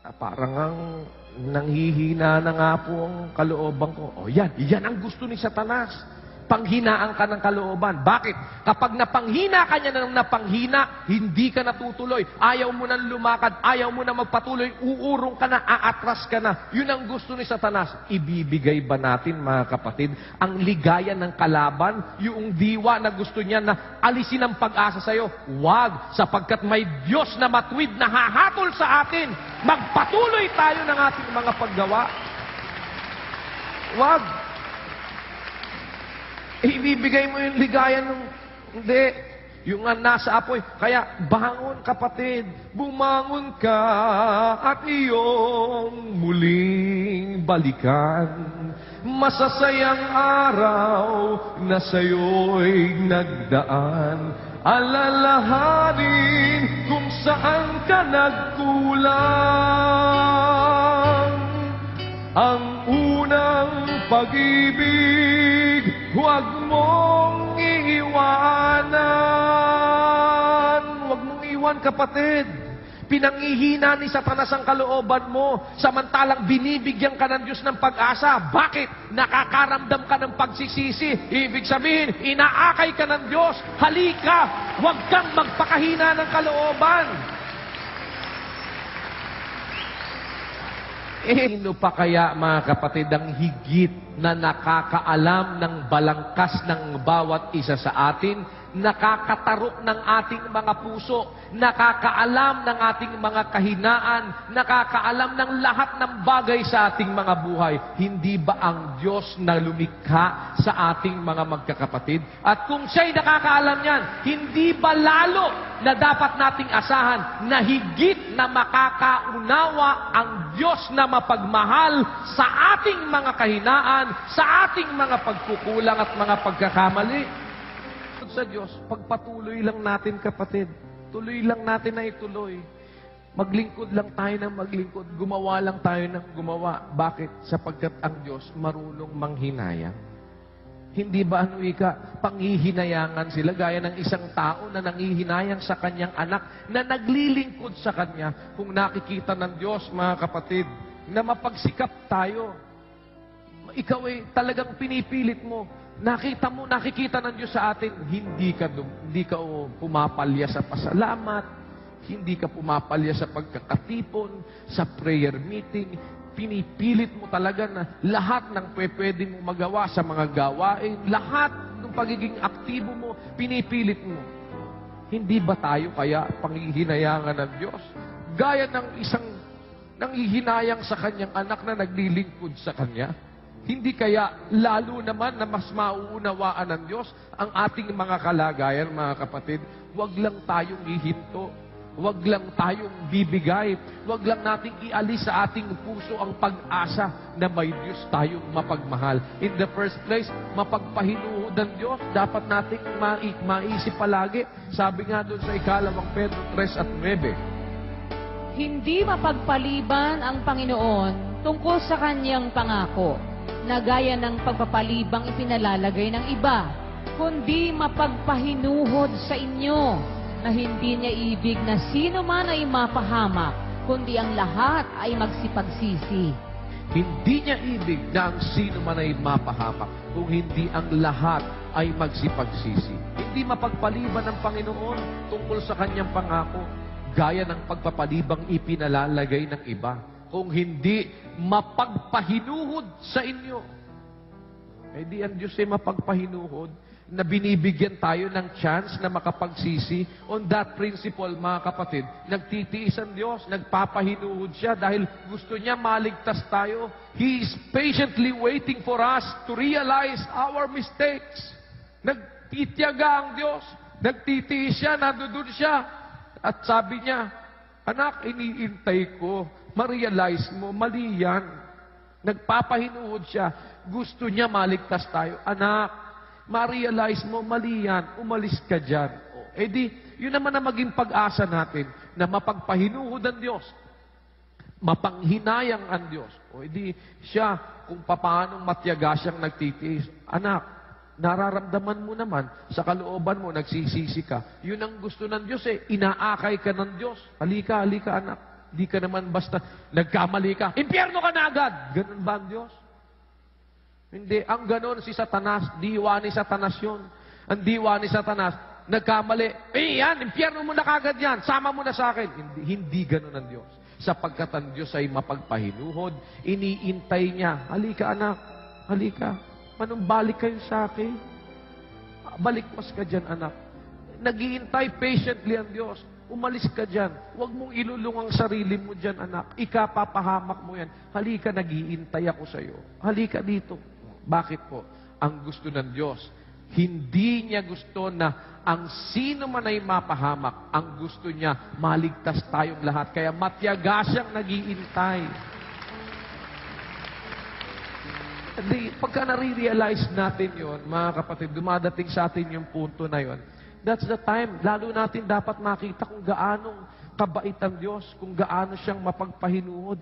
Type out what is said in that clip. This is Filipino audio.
Parang ang nanghihina na nga po ang kalooban ko. O yan ang gusto ni Satanas. Panghinaan ka ng kalooban. Bakit? Kapag napanghina ka niya ng napanghina, hindi ka natutuloy. Ayaw mo nang lumakad, ayaw mo na magpatuloy, uurong ka na, aatras ka na. Yun ang gusto ni Satanas. Ibibigay ba natin, mga kapatid, ang ligaya ng kalaban, yung diwa na gusto niya na alisin ang pag-asa sa'yo? Huwag, sapagkat may Diyos na matuwid na hahatol sa atin. Magpatuloy tayo ng ating mga paggawa. Huwag. Ibibigay mo yung ligaya ng... Hindi. Yung nasa apoy. Kaya, bangon kapatid. Bumangon ka at iyong muling balikan. Masasayang araw na sa'yo'y nagdaan. Alalahanin kung saan ka nagkulang. Ang unang pag-ibig, huwag mong iiwanan. Huwag mong iwan, kapatid. Pinangihina ni Satanas ang kalooban mo, samantalang binibigyan ka ng Diyos ng pag-asa. Bakit? Nakakaramdam ka ng pagsisisi. Ibig sabihin, inaakay ka ng Diyos. Halika, huwag kang magpakahina ng kalooban. Sino pa kaya, mga kapatid, ang higit na nakakaalam ng balangkas ng bawat isa sa atin, nakakatarok ng ating mga puso, nakakaalam ng ating mga kahinaan, nakakaalam ng lahat ng bagay sa ating mga buhay? Hindi ba ang Diyos na lumikha sa ating mga magkakapatid? At kung siya'y nakakaalam niyan, hindi ba lalo na dapat nating asahan na higit na makakaunawa ang Diyos na mapagmahal sa ating mga kahinaan, sa ating mga pagkukulang at mga pagkakamali? Sa Diyos, pagpatuloy lang natin, kapatid. Tuloy lang natin na ituloy. Maglingkod lang tayo ng maglingkod. Gumawa lang tayo ng gumawa. Bakit? Sapagkat ang Diyos marunong manghinayang. Hindi ba panghihinayangan sila gaya ng isang tao na nangihinayang sa kanyang anak na naglilingkod sa kanya? Kung nakikita ng Diyos, mga kapatid, na mapagsikap tayo, ikaw ay talagang pinipilit mo. Nakikita ng Diyos sa atin, hindi ka pumapalya sa pasalamat, hindi ka pumapalya sa pagkakatipon, sa prayer meeting. Pinipilit mo talaga na lahat ng pwede mo magawa sa mga gawain, lahat ng pagiging aktibo mo, pinipilit mo. Hindi ba tayo kaya panghihinayangan ng Diyos? Gaya ng isang nanghihinayang sa kanyang anak na naglilingkod sa kanya? Hindi kaya lalo naman na mas mauunawaan ng Diyos ang ating mga kalagayan, mga kapatid? Huwag lang tayong ihinto. Huwag lang tayong bibigay. Huwag lang nating ialis sa ating puso ang pag-asa na may Diyos tayong mapagmahal. In the first place, mapagpahinuhod ng Diyos. Dapat nating maisip palagi. Sabi nga doon sa ikalawang Pedro 3:9. Hindi mapagpaliban ang Panginoon tungkol sa kanyang pangako, na gaya ng pagpapalibang ipinalalagay ng iba, kundi mapagpahinuhod sa inyo, na hindi niya ibig na sino man ay mapahamak, kundi ang lahat ay magsipagsisi. Hindi niya ibig na ang sino man ay mapahamak, kung hindi ang lahat ay magsipagsisi. Hindi mapagpaliban ng Panginoon tungkol sa kanyang pangako, gaya ng pagpapalibang ipinalalagay ng iba, kung hindi mapagpahinuhod sa inyo. Eh di ang Diyos ay mapagpahinuhod, na binibigyan tayo ng chance na makapagsisi. On that principle, mga kapatid, nagtitiis ang Diyos, nagpapahinuhod siya dahil gusto niya maligtas tayo. He is patiently waiting for us to realize our mistakes. Nagtitiyaga ang Diyos, nagtitiis siya, nandun siya. At sabi niya, anak, iniintay ko, ma-realize mo, mali yan. Nagpapahinuhod siya. Gusto niya maligtas tayo. Anak, ma-realize mo, mali yan. Umalis ka dyan. Eh di, yun naman na maging pag-asa natin na mapagpahinuhod ang Diyos. Mapanghinayang ang Diyos. O edi, siya, kung paano matyaga siyang nagtitiis. Anak, nararamdaman mo naman, sa kalooban mo, nagsisisi ka. Yun ang gusto ng Diyos eh. Inaakay ka ng Diyos. Halika, halika anak. Hindi ka naman basta nagkamali ka, impyerno ka na agad. Ganun ba ang Diyos? Hindi. Ang ganon si Satanas, diwa ni Satanas yun. Ang diwa ni Satanas, nagkamali. Yan, impyerno mo na kagad yan. Sama mo na sa akin. Hindi ganon ang Diyos. Sapagkat ang Diyos ay mapagpahinuhod, iniintay niya. Halika anak, halika. Manumbalik kayo sa akin. Balikwas ka dyan anak. Naghihintay patiently ang Diyos. Umalis ka dyan. Huwag mong ilulung ang sarili mo dyan anak. Ikapapahamak mo yan. Halika, naghihintay ako sa iyo. Halika dito. Bakit po? Ang gusto ng Diyos, hindi niya gusto na ang sino man ay mapahamak. Ang gusto niya, maligtas tayong lahat. Kaya matyaga siyang nag-iintay. Pagka nare-realize natin yon, mga kapatid, dumadating sa atin yung punto na yon. That's the time. Lalo natin dapat makita kung gaanong kabait ang Diyos, kung gaano siyang mapagpahinuhod.